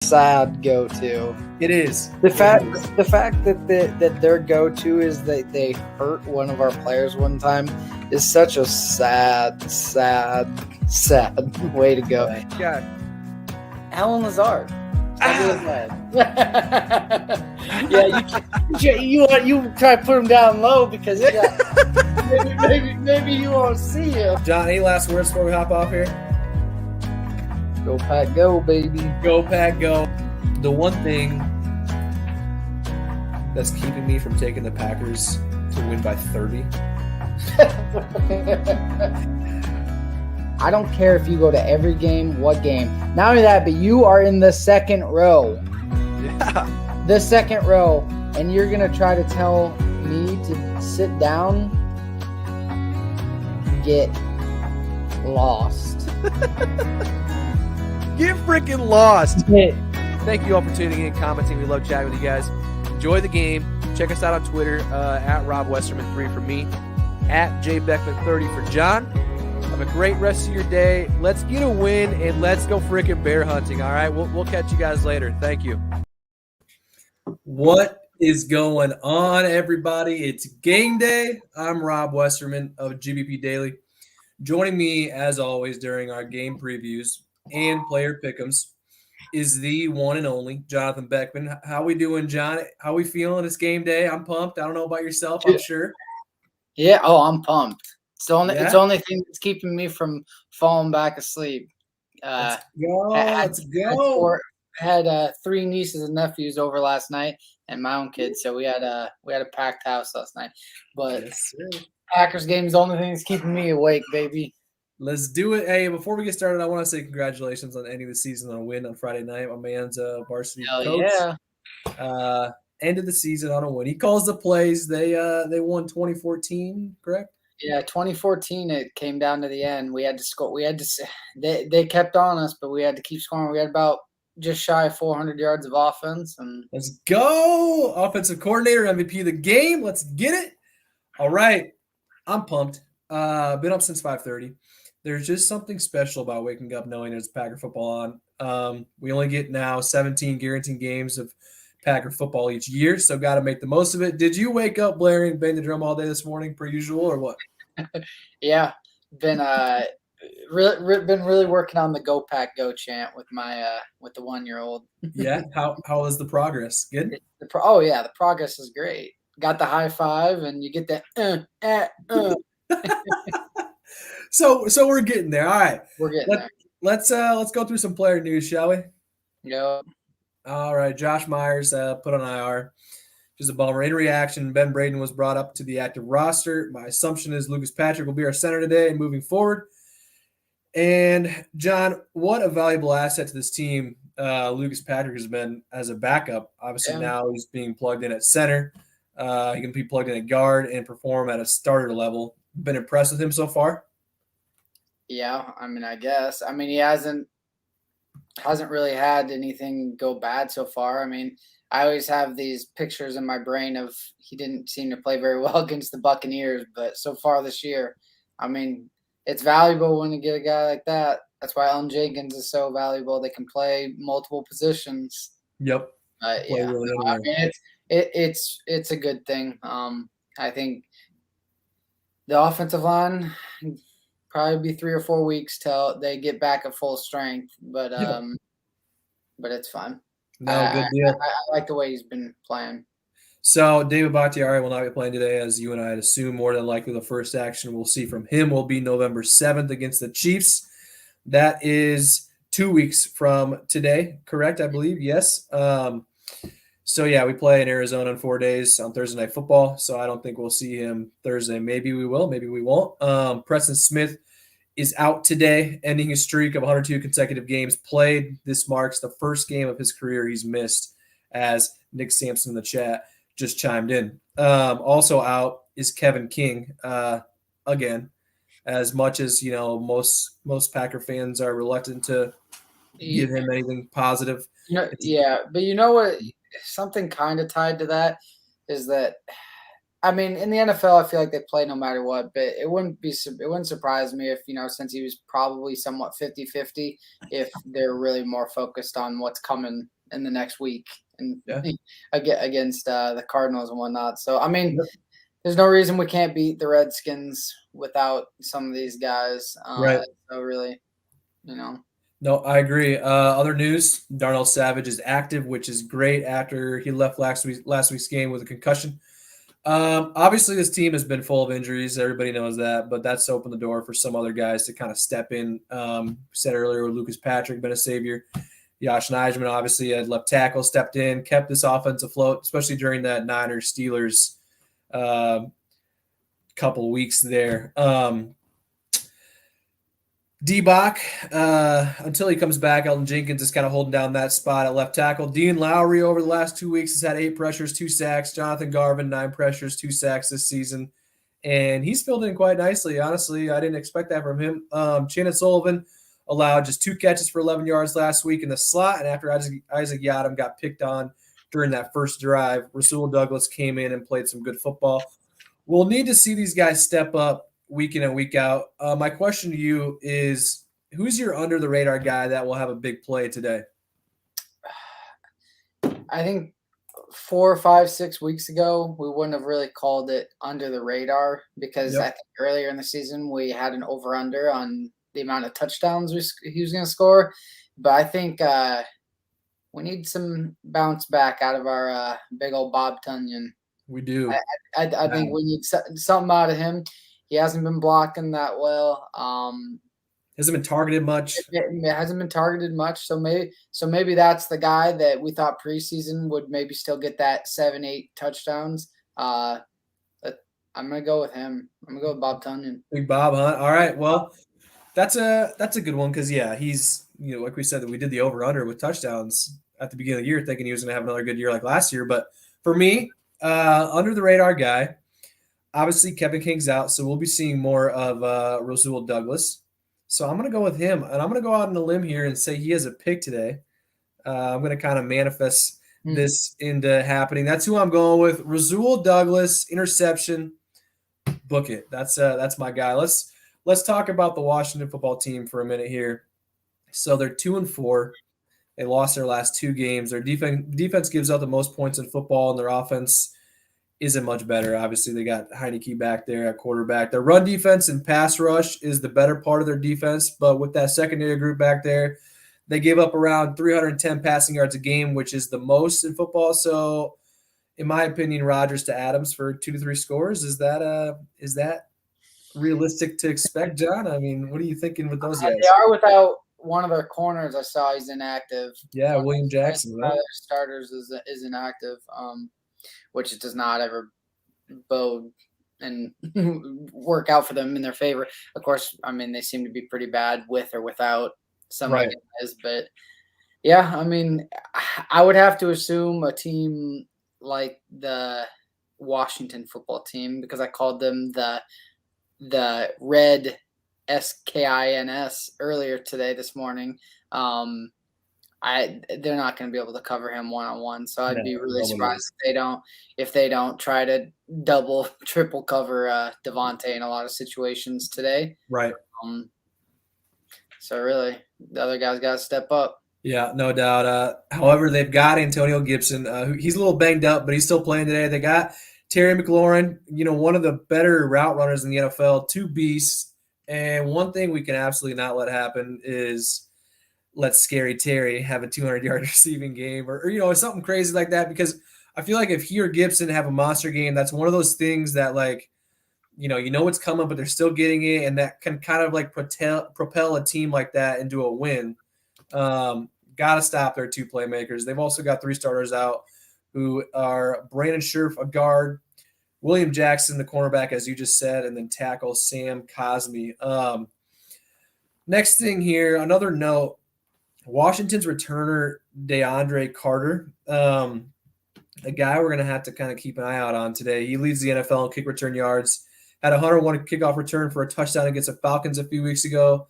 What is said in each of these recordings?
sad go-to. It is. The fact that their go-to is that they hurt one of our players one time is such a sad way to go. God. Alan Lazard. You try to put him down low because maybe you won't see him. John, any last words before we hop off here? Go Pack, go, baby. Go Pack, go. The one thing that's keeping me from taking the Packers to win by 30. I don't care if you go to every game, what game. Not only that, but you are in the second row. Yeah. The second row, and you're going to try to tell me to sit down? Get lost. Get freaking lost. Yeah. Thank you all for tuning in, commenting. We love chatting with you guys. Enjoy the game. Check us out on Twitter, at Rob Westerman3 for me, at JBeckman30 for John. Have a great rest of your day. Let's get a win, and let's go freaking bear hunting, all right? We'll catch you guys later. Thank you. What is going on, everybody? It's game day. I'm Rob Westerman of GBP Daily. Joining me, as always, during our game previews and player pick'ems is the one and only Johnathan Beckman. How we doing, John? How we feeling? It's game day. I'm pumped. I don't know about yourself, I'm sure. Yeah, I'm pumped. It's the only thing that's keeping me from falling back asleep. Let's go. I had 3 nieces and nephews over last night, and my own kids, so we had a packed house last night. But yes, Packers game is the only thing that's keeping me awake, baby. Let's do it. Hey, before we get started, I want to say congratulations on ending the season on a win on Friday night. My man's varsity coach. Yeah. Ended the season on a win. He calls the plays. They won 2014, correct? Yeah, 2014. It came down to the end. We had to score. They kept on us, but we had to keep scoring. We had about just shy of 400 yards of offense. And let's go, offensive coordinator, MVP of the game. Let's get it. All right, I'm pumped. Been up since 5:30. There's just something special about waking up knowing there's Packer football on. We only get now 17 guaranteed games of Packer football each year, so got to make the most of it. Did you wake up blaring Bang the Drum all day this morning, per usual, or what? Yeah, been really working on the Go Pack Go chant with my with the 1-year-old. Yeah, how is the progress? Good. The progress is great. Got the high five, and you get that. So we're getting there. All right, we're getting there. Let's go through some player news, shall we? Yep. All right, Josh Myers put on IR. Just a bummer. In reaction, Ben Braden was brought up to the active roster. My assumption is Lucas Patrick will be our center today and moving forward. And, John, what a valuable asset to this team Lucas Patrick has been as a backup. Obviously, now he's being plugged in at center. He can be plugged in at guard and perform at a starter level. Been impressed with him so far? Yeah, I guess. He hasn't really had anything go bad so far. I always have these pictures in my brain of he didn't seem to play very well against the Buccaneers, but so far this year, it's valuable when you get a guy like that. That's why Elton Jenkins is so valuable. They can play multiple positions. Yep. Yeah, really it's a good thing. I think the offensive line probably be 3 or 4 weeks till they get back at full strength, but it's fine. No, good deal. I like the way he's been playing. So David Battier will not be playing today, as you and I had assumed. More than likely, the first action we'll see from him will be November 7th against the Chiefs. That is 2 weeks from today, correct? I believe, yes. So yeah, we play in Arizona in 4 days on Thursday Night Football. So I don't think we'll see him Thursday. Maybe we will, maybe we won't. Preston Smith is out today, ending his streak of 102 consecutive games played. This marks the first game of his career he's missed, as Nick Sampson in the chat just chimed in. Also out is Kevin King, again, as much as, most Packer fans are reluctant to give him anything positive. But you know what? Something kind of tied to that is that I mean, in the NFL, I feel like they play no matter what, but it wouldn't surprise me if, since he was probably somewhat 50-50, if they're really more focused on what's coming in the next week and Yeah. against the Cardinals and whatnot. So, I mean, Yep. there's no reason we can't beat the Redskins without some of these guys. Right. So really, you know. No, I agree. Other news: Darnell Savage is active, which is great after he left last week's game with a concussion. Obviously, this team has been full of injuries. Everybody knows that, but that's opened the door for some other guys to kind of step in. Said earlier, with Lucas Patrick been a savior. Josh Nijman, obviously, at left tackle, stepped in, kept this offense afloat, especially during that Niners Steelers couple weeks there. D-Bach, until he comes back, Elton Jenkins is kind of holding down that spot at left tackle. Dean Lowry over the last 2 weeks has had 8 pressures, 2 sacks. Johnathan Garvin, 9 pressures, 2 sacks this season. And he's filled in quite nicely. Honestly, I didn't expect that from him. Shannon Sullivan allowed just 2 catches for 11 yards last week in the slot. And after Isaac Yiadom got picked on during that first drive, Rasul Douglas came in and played some good football. We'll need to see these guys step up week in and week out. My question to you is, who's your under the radar guy that will have a big play today? I think 4, 5, 6 weeks ago, we wouldn't have really called it under the radar because I think earlier in the season we had an over under on the amount of touchdowns he was going to score. But I think we need some bounce back out of our big old Bob Tunyon. We do. I think we need something out of him. He hasn't been blocking that well. Hasn't been targeted much. It hasn't been targeted much. So maybe that's the guy that we thought preseason would maybe still get that 7, 8 touchdowns. I'm gonna go with him. I'm gonna go with Bob Tunyon. Big Bob, huh? All right. Well, that's a good one because he's like we said that we did the over under with touchdowns at the beginning of the year, thinking he was gonna have another good year like last year. But for me, under the radar guy. Obviously, Kevin King's out, so we'll be seeing more of Rasul Douglas. So I'm going to go with him, and I'm going to go out on a limb here and say he has a pick today. I'm going to kind of manifest this into happening. That's who I'm going with. Rasul Douglas, interception, book it. That's my guy. Let's talk about the Washington football team for a minute here. So they're 2-4. They lost their last 2 games. Their defense gives up the most points in football, and their offense isn't much better. Obviously, they got Heineke back there at quarterback. Their run defense and pass rush is the better part of their defense, but with that secondary group back there, they give up around 310 passing yards a game, which is the most in football. So, in my opinion, Rodgers to Adams for 2 to 3 scores. Is that realistic to expect, John? I mean, what are you thinking with those guys? They are without one of their corners. I saw he's inactive. Yeah, William Jackson. One of their starters is inactive. Which does not ever bode and work out for them in their favor. Of course, I mean, they seem to be pretty bad with or without some of guys, but yeah, I mean, I would have to assume a team like the Washington football team, because I called them the Red Skins earlier this morning. They're not going to be able to cover him one-on-one, so I'd be really surprised if they don't try to double, triple cover Devonta in a lot of situations today. Right. So really, the other guys got to step up. Yeah, no doubt. However, they've got Antonio Gibson. He's a little banged up, but he's still playing today. They got Terry McLaurin, one of the better route runners in the NFL, 2 beasts. And one thing we can absolutely not let happen is let Scary Terry have a 200-yard receiving game or something crazy like that, because I feel like if he or Gibson have a monster game, that's one of those things that what's coming, but they're still getting it, and that can kind of like propel a team like that into a win. Got to stop their 2 playmakers. They've also got 3 starters out who are Brandon Scherf, a guard, William Jackson, the cornerback, as you just said, and then tackle Sam Cosmi. Next thing here, another note, Washington's returner, DeAndre Carter, a guy we're going to have to kind of keep an eye out on today. He leads the NFL in kick return yards, had 101 kickoff return for a touchdown against the Falcons a few weeks ago.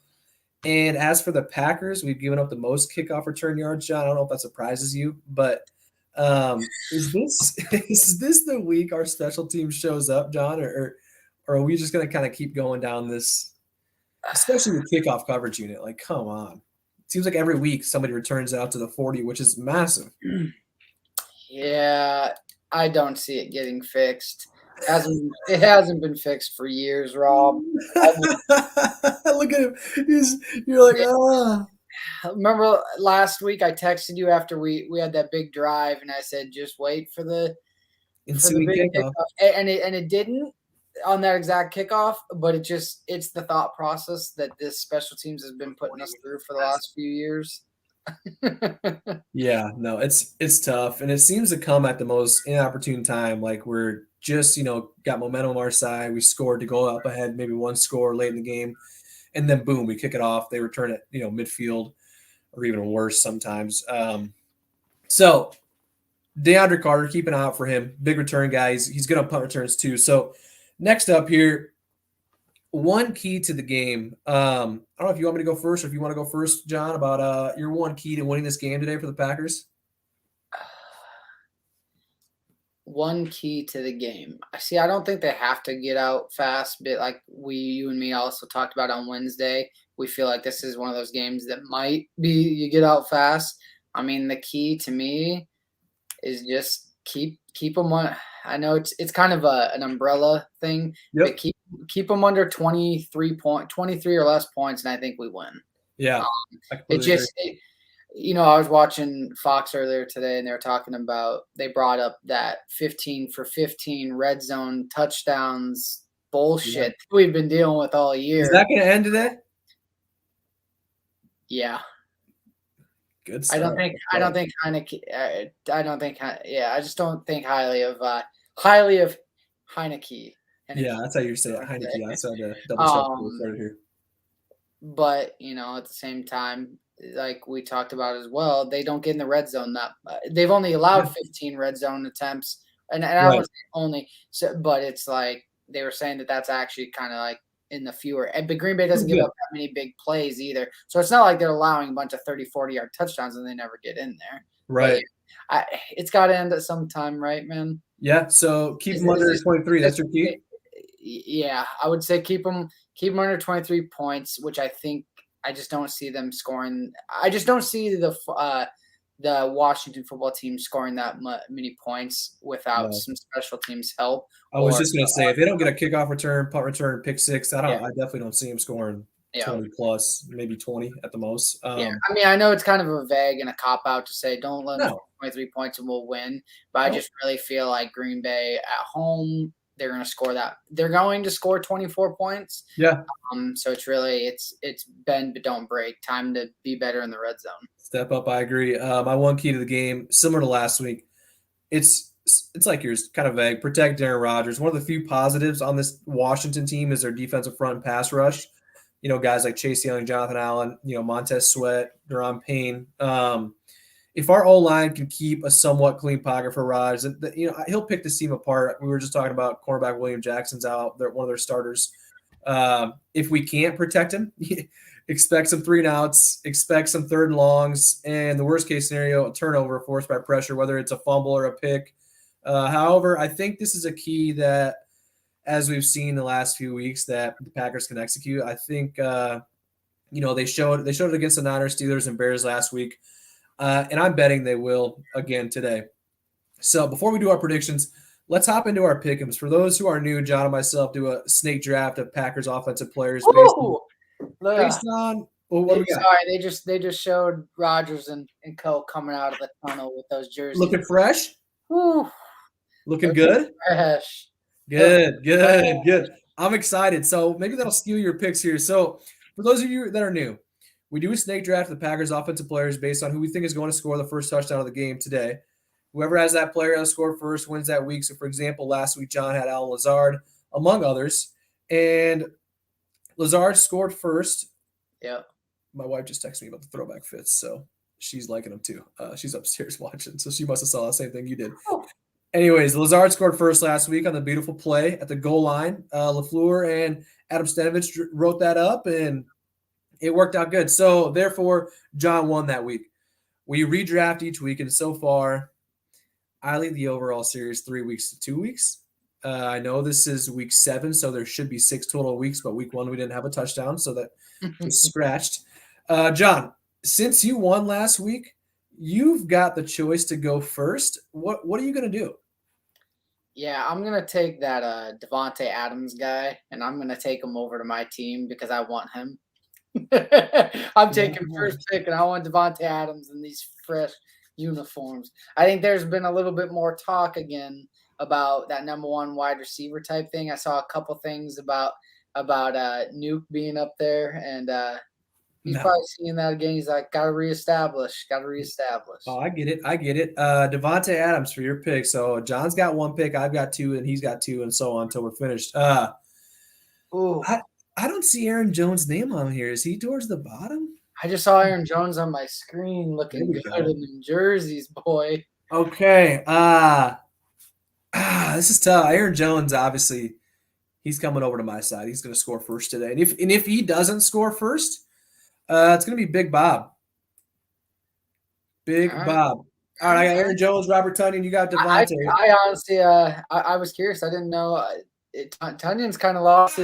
And as for the Packers, we've given up the most kickoff return yards, John. I don't know if that surprises you, but Is this is this the week our special team shows up, John, or are we just going to kind of keep going down this, especially the kickoff coverage unit? Like, come on. It seems like every week somebody returns out to the 40, which is massive. Yeah, I don't see it getting fixed. It hasn't been fixed for years, Rob. Look at him. You're like, ah. Remember last week I texted you after we had that big drive, and I said just wait for the Ensuing big kickoff. kickoff, and it didn't on that exact kickoff, but it's the thought process that this special teams has been putting us through for the last few years. Yeah, no, it's tough, and it seems to come at the most inopportune time. Like we're just got momentum on our side. We scored to go up ahead, maybe one score late in the game, and then boom, we kick it off. They return it, midfield, or even worse sometimes. So DeAndre Carter, keep an eye out for him. Big return guy. He's good on punt returns too. So next up here, one key to the game. I don't know if you want me to go first or if you want to go first, John, about your one key to winning this game today for the Packers. One key to the game. See, I don't think they have to get out fast, but like you and me also talked about on Wednesday, we feel like this is one of those games that might be you get out fast. I mean, the key to me is just keep them on. I know it's kind of an umbrella thing, but keep them under 23 or less points, and I think we win. Yeah, I was watching Fox earlier today, and they brought up that 15 for 15 red zone touchdowns bullshit we've been dealing with all year. Is that going to end today? Yeah. Good stuff. I just don't think highly of Heineke. Yeah, that's how you say it, Heineke. That's how to double check started here. But at the same time, like we talked about as well, they don't get in the red zone. They've only allowed 15 red zone attempts, and I was only. So, but it's like they were saying that's actually kind of like in the fewer. But Green Bay doesn't give up that many big plays either, so it's not like they're allowing a bunch of 30, 40-yard touchdowns and they never get in there. Right. It's got to end at some time, right, man? Yeah. So keep them under 23. That's your key. Yeah, I would say keep them under 23 points, which I just don't see them scoring. I just don't see the Washington football team scoring that many points without some special teams help. I was just going to say, if they don't get a kickoff return, punt return, pick six, I definitely don't see them scoring 20 plus, maybe 20 at the most. I mean, I know it's kind of a vague and a cop out to say don't let them 23 points and we'll win, but I just really feel like Green Bay at home, they're going to score that. They're going to score 24 points. Yeah. So it's really it's bend but don't break. Time to be better in the red zone. Step up. I agree. My one key to the game, similar to last week, it's like yours, kind of vague. Protect Aaron Rodgers. One of the few positives on this Washington team is their defensive front and pass rush. Guys like Chase Young, Johnathan Allen, Montez Sweat, Deron Payne. If our O-line can keep a somewhat clean pocket for Rodgers, he'll pick this team apart. We were just talking about cornerback William Jackson's out. They're one of their starters. If we can't protect him, expect some 3-and-outs, expect some 3rd and longs, and the worst-case scenario, a turnover forced by pressure, whether it's a fumble or a pick. However, I think this is a key that, as we've seen the last few weeks, that the Packers can execute. I think, they showed it against the Niners, Steelers, and Bears last week. And I'm betting they will again today. So before we do our predictions, let's hop into our pick'ems. For those who are new, John and myself do a snake draft of Packers offensive players based on what do we got? Sorry, they just showed Rodgers and Co coming out of the tunnel with those jerseys. Looking fresh? Woo. Looking good? Fresh. Good. I'm excited. So maybe that'll skew your picks here. So for those of you that are new, we do a snake draft of the Packers offensive players based on who we think is going to score the first touchdown of the game today. Whoever has that player to score first wins that week. So, for example, last week, John had Allen Lazard, among others. And Lazard scored first. Yeah. My wife just texted me about the throwback fits, so she's liking them too. She's upstairs watching, so she must have saw the same thing you did. Oh. Anyways, Lazard scored first last week on the beautiful play at the goal line. LaFleur and Adam Stenavich wrote that up, and it worked out good. So, therefore, John won that week. We redraft each week, and so far, I lead the overall series 3 weeks to 2 weeks. I know this is week 7, so there should be 6 total weeks, but week 1 we didn't have a touchdown, so that just scratched. John, since you won last week, you've got the choice to go first. What are you going to do? Yeah, I'm gonna take that Devonta Adams guy, and I'm gonna take him over to my team because I want him. I'm taking first pick, and I want Devonta Adams in these fresh uniforms. I think there's been a little bit more talk again about that number 1 wide receiver type thing. I saw a couple things about Nuke being up there, and he's probably seeing that again. He's like, gotta reestablish. Oh, I get it. Devonta Adams for your pick. So John's got 1 pick, I've got 2, and he's got 2, and so on until we're finished. Ooh. I don't see Aaron Jones' name on here. Is he towards the bottom? I just saw Aaron Jones on my screen looking good in them jerseys, boy. Okay. This is tough. Aaron Jones, obviously, he's coming over to my side. He's going to score first today. And if he doesn't score first, it's going to be Big Bob. Bob. All right, I got Aaron Jones, Robert Tonyan. You got Devonta. I honestly, I was curious. I didn't know. Tunyan's kind of lost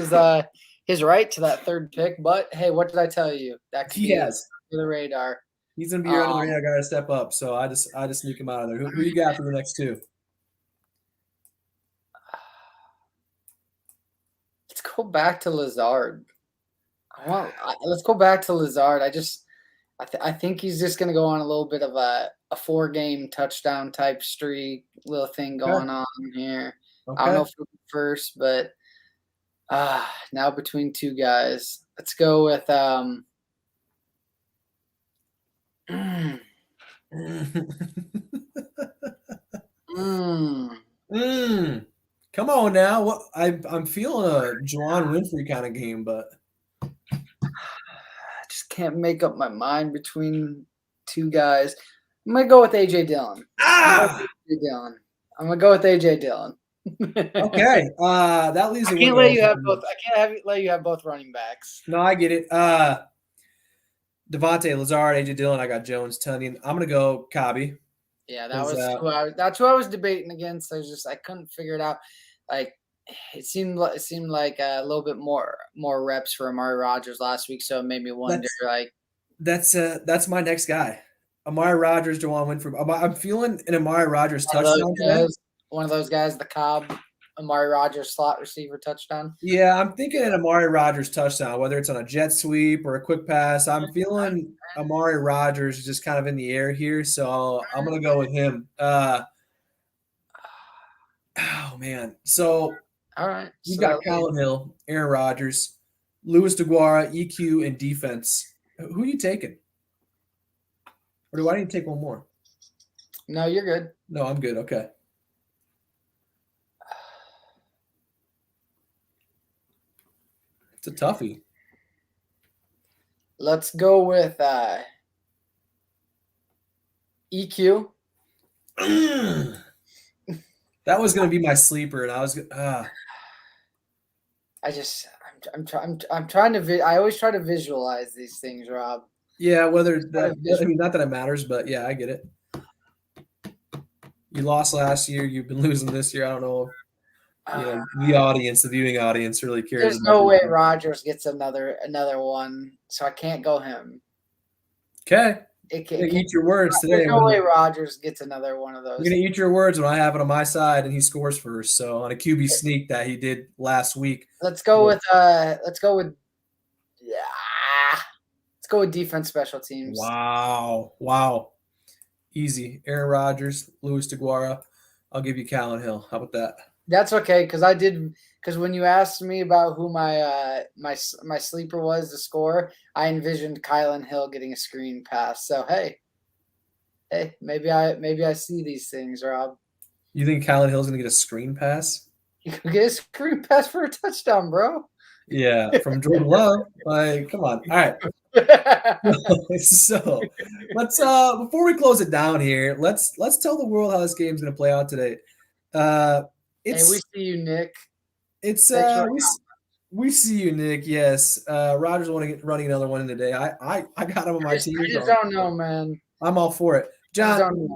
his right to that 3rd pick, but hey, what did I tell you? That could be under the radar. He's gonna be under the radar. Got to step up. So I just sneak him out of there. Who you got for the next 2? Let's go back to Lazard. Let's go back to Lazard. I think he's just gonna go on a little bit of a 4-game touchdown type streak, little thing going on here. Okay. I don't know if it'll be first, but now between 2 guys. Let's go with Come on now. What I'm feeling a Juwan Winfrey kind of game, but I just can't make up my mind between 2 guys. I'm gonna go with AJ Dillon. I'm gonna go with AJ Dillon. Okay. That leaves. I can't let you have both. I can't let you have both running backs. No, I get it. Devontae, Lazard, AJ Dillon. I got Jones, Tonyan. I'm gonna go Cobby. Yeah, that's who I was debating against. I couldn't figure it out. Like it seemed like a little bit more reps for Amari Rodgers last week, so it made me wonder. That's my next guy. Amari Rodgers, Juwan Winfrey. I'm feeling an Amari Rodgers touchdown today. One of those guys, the Cobb, Amari Rodgers slot receiver touchdown. Yeah, I'm thinking an Amari Rodgers touchdown, whether it's on a jet sweep or a quick pass. I'm feeling Amari Rodgers just kind of in the air here, so I'm going to go with him. Oh, man. So, all right. You've got Colin Hill, Aaron Rodgers, Louis DeGuara, EQ, and defense. Who are you taking? Or do I need to take one more? No, you're good. No, I'm good. Okay. It's a toughie. Let's go with EQ. That was going to be my sleeper, and I was. I'm trying to. I always try to visualize these things, Rob. Yeah, whether that. I mean, not that it matters, but yeah, I get it. You lost last year. You've been losing this year. I don't know. The viewing audience really cares. There's no way Rodgers gets another one, so I can't go him. Okay. Eat your words today. There's no way Rodgers gets another one of those. You're going to eat your words when I have it on my side and he scores first. So on a QB sneak that he did last week. Let's go with defense special teams. Wow. Easy. Aaron Rodgers, Louis DeGuara. I'll give you Colin Hill. How about that? That's okay, because when you asked me about who my sleeper was to score, I envisioned Kylan Hill getting a screen pass. So hey, maybe I see these things, Rob. You think Kylan Hill's gonna get a screen pass? You can get a screen pass for a touchdown, bro. Yeah, from Jordan Love. Like, come on. All right. So let's before we close it down here, let's tell the world how this game's gonna play out today. Hey, we see you, Nick. It's we see you, Nick. Yes, Rodgers running another one in today. I got him on my team. I just don't know, man. I'm all for it, John.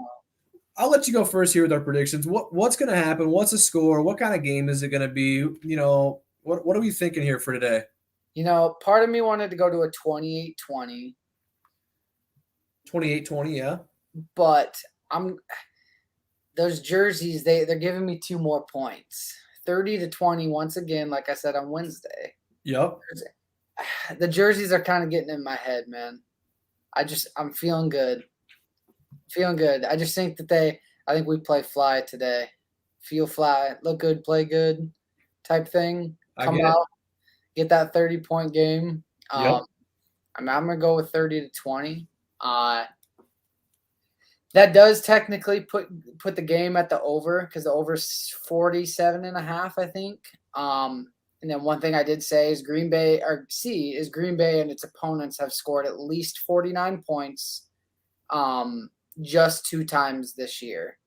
I'll let you go first here with our predictions. What's going to happen? What's the score? What kind of game is it going to be? What are we thinking here for today? Part of me wanted to go to a 28-20. 28-20, yeah. But those jerseys, they're giving me 2 more points. 30-20 once again, like I said on Wednesday. Yep. The jerseys are kind of getting in my head, man. I'm feeling good. Feeling good. I just think I think we play fly today. Feel fly, look good, play good type thing. Come out, get that 30-point game. Yep. I'm going to go with 30-20. That does technically put the game at the over because the over is 47.5, I think. And then one thing I did say is Green Bay and its opponents have scored at least 49 points just 2 times this year.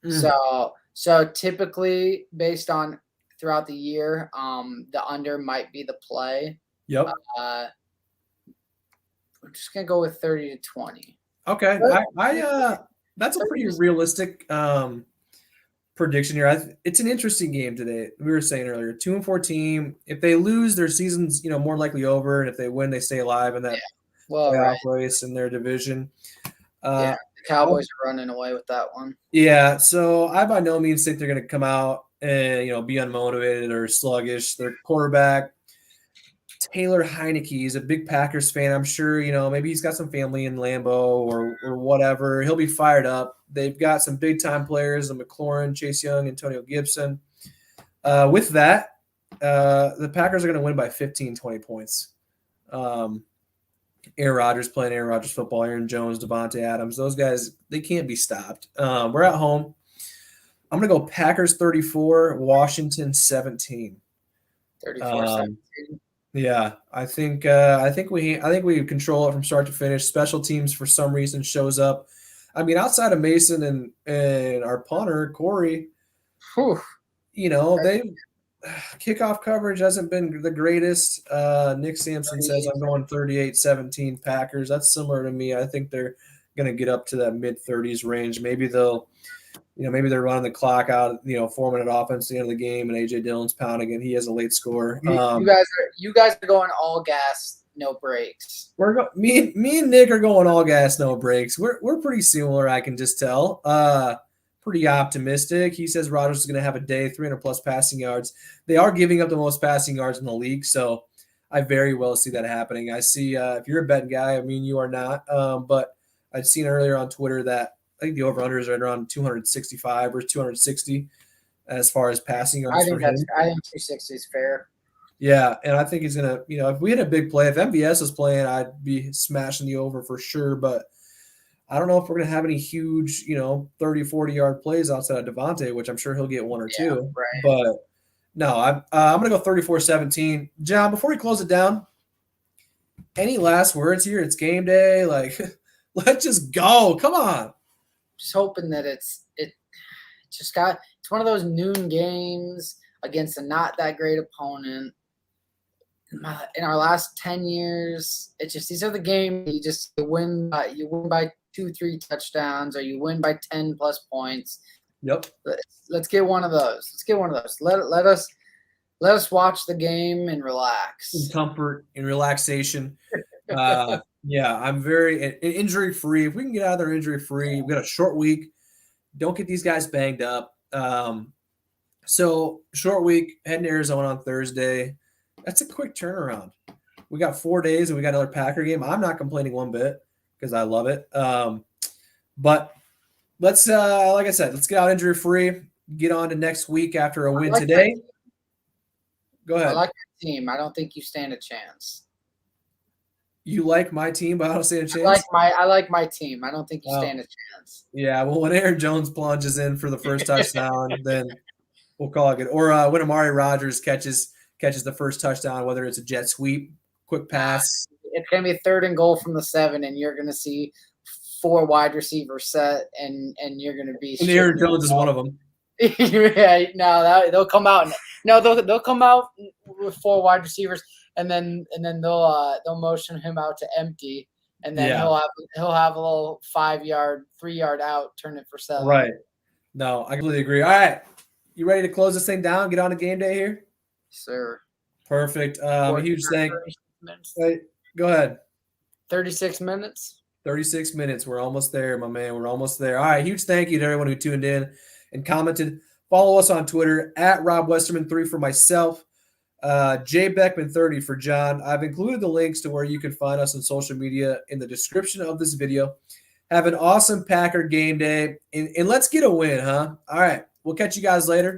So typically based on throughout the year, the under might be the play. Yep. I'm just going to go with 30-20. Okay. That's a pretty realistic prediction here. It's an interesting game today. We were saying earlier, 2-4 team. If they lose, their season's more likely over, and if they win, they stay alive in that playoff race in their division. The Cowboys are running away with that one. Yeah, so I by no means think they're going to come out and be unmotivated or sluggish. Their quarterback, Taylor Heineke, he's a big Packers fan. I'm sure, maybe he's got some family in Lambeau or whatever. He'll be fired up. They've got some big-time players, the McLaurin, Chase Young, Antonio Gibson. With that, the Packers are going to win by 15, 20 points. Aaron Rodgers playing Aaron Rodgers football, Aaron Jones, Devonta Adams. Those guys, they can't be stopped. We're at home. I'm going to go Packers 34, Washington 17. 34-17. Yeah, I think we control it from start to finish. Special teams for some reason shows up. I mean, outside of Mason and our punter Corey, they kickoff coverage hasn't been the greatest. Nick Sampson says I'm going 38-17 Packers. That's similar to me. I think they're going to get up to that mid-30s range. Maybe maybe they're running the clock out, 4-minute offense at the end of the game, and A.J. Dillon's pounding it. He has a late score. You guys are going all gas, no brakes. Me and Nick are going all gas, no brakes. We're pretty similar, I can just tell. Pretty optimistic. He says Rodgers is going to have a day, 300-plus passing yards. They are giving up the most passing yards in the league, so I very well see that happening. I see if you're a betting guy, I mean, you are not, but I'd seen earlier on Twitter that I think the over-under is right around 265 or 260 as far as passing yards. I think 260 is fair. Yeah, and I think he's going to, if we had a big play, if MVS was playing, I'd be smashing the over for sure, but I don't know if we're going to have any huge, 30, 40-yard plays outside of Devonta, which I'm sure he'll get 1 or 2. Right. But, no, I'm going to go 34-17. John, before we close it down, any last words here? It's game day. Like, let's just go. Come on. Just hoping that it's one of those noon games against a not that great opponent. In our last 10 years, these are the games you win by 2-3 touchdowns, or you win by 10 plus points. Yep. Let's get one of those. Let us watch the game and relax. In comfort and relaxation. Yeah, I'm very injury free. If we can get out of there injury free, we've got a short week. Don't get these guys banged up. So short week, heading to Arizona on Thursday. That's a quick turnaround. We got 4 days and we got another Packer game. I'm not complaining one bit because I love it. But let's, like I said, let's get out injury free. Get on to next week after a win today. Go ahead. I like your team. I don't think you stand a chance. You like my team, but I don't stand a chance? I like my team. I don't think you stand a chance. Yeah, well, when Aaron Jones plunges in for the first touchdown, then we'll call it good. Or when Amari Rodgers catches the first touchdown, whether it's a jet sweep, quick pass. It's going to be 3rd and goal from the 7, and you're going to see 4 wide receivers set, and you're going to be. And Aaron Jones is one of them. Yeah, no, they'll come out. They'll come out with 4 wide receivers, and then they'll motion him out to empty, and then Yeah. he'll have a little 5-yard, 3-yard out, turn it for 7. Right. No, I completely agree. All right. You ready to close this thing down? Get on to game day here? Sir. Perfect. A huge thank. 36 minutes. Wait, go ahead. 36 minutes. 36 minutes. We're almost there, my man. We're almost there. All right. Huge thank you to everyone who tuned in and commented. Follow us on Twitter at Rob Westerman3 for myself, Jay Beckman30 for John. I've included the links to where you can find us on social media in the description of this video. Have an awesome Packer game day, and let's get a win, huh? All right. We'll catch you guys later.